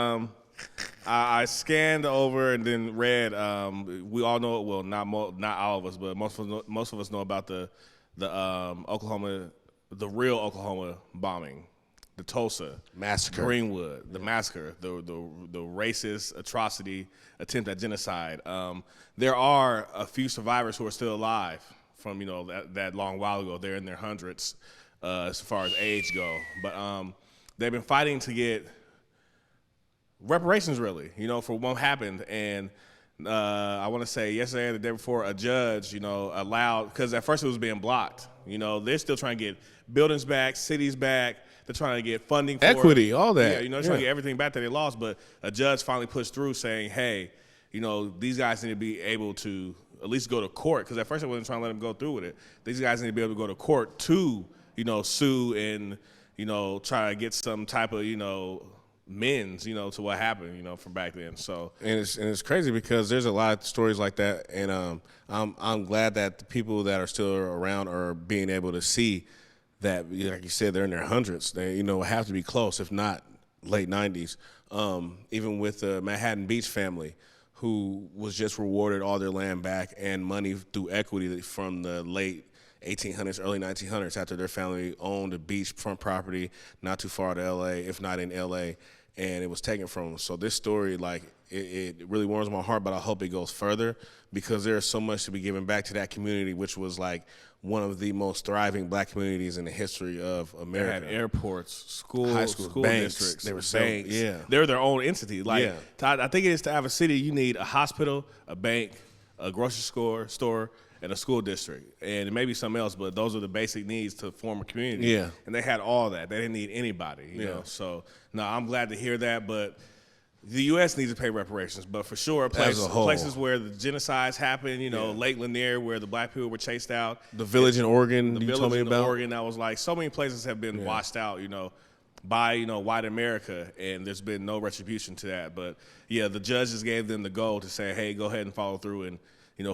Um, I scanned over and then read. We all know, well, not all of us, but most of us know about the Oklahoma, the real Oklahoma bombing, the Tulsa Massacre. Greenwood, the massacre, the racist atrocity, attempt at genocide. There are a few survivors who are still alive from that long while ago. They're in their hundreds as far as age go, but they've been fighting to get reparations, really, for what happened. And I want to say yesterday or the day before, a judge, allowed, because at first it was being blocked. They're still trying to get buildings back, cities back. They're trying to get funding for equity, it. all that. Yeah, they're trying to get everything back that they lost. But a judge finally pushed through saying, hey, these guys need to be able to at least go to court. Because at first I wasn't trying to let them go through with it. These guys need to be able to go to court to, sue and, try to get some type of, men's, to what happened, from back then. So and it's crazy because there's a lot of stories like that, and I'm glad that the people that are still around are being able to see that, like you said, they're in their hundreds. They have to be close, if not late 90s. Even with the Manhattan Beach family, who was just rewarded all their land back and money through equity from the late 1800s, early 1900s, after their family owned a beachfront property not too far to LA, if not in LA, and it was taken from them. So this story, it really warms my heart, but I hope it goes further because there's so much to be given back to that community, which was one of the most thriving black communities in the history of America. They had airports, schools, high schools, school banks. districts. They were banks. Yeah. They're their own entity. Yeah. Todd, I think it is to have a city, you need a hospital, a bank, a grocery store, and a school district, and maybe something else, but those are the basic needs to form a community. Yeah. And they had all that. They didn't need anybody, you know. So, no, I'm glad to hear that, but the U.S. needs to pay reparations, but for sure, places where the genocides happened, Lake Lanier, where the black people were chased out. The village in Oregon, the village in Oregon, that was so many places have been washed out, by, white America, and there's been no retribution to that. But, yeah, the judges gave them the goal to say, hey, go ahead and follow through and,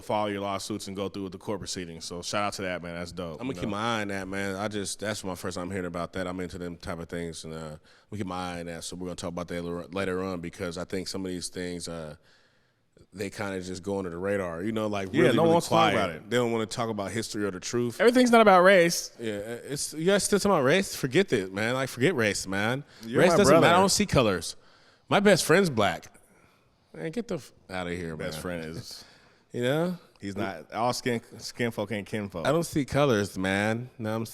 file your lawsuits and go through with the court proceedings. So shout out to that, man. That's dope. I'm gonna keep my eye on that, man. That's my first time hearing about that. I'm into them type of things, and we keep my eye on that. So we're gonna talk about that later on because I think some of these things, they kind of just go under the radar. Really, no one really wants quiet. to talk about it. They don't want to talk about history or the truth. Everything's not about race. Yeah, you guys still talking about race? Forget it, man. Forget race, man. You're race my doesn't brother. matter. I don't see colors. My best friend's black. Man, get the out of here, man. Best friend is, he's not all skin folk ain't kinfolk. I don't see colors, man. No, I'm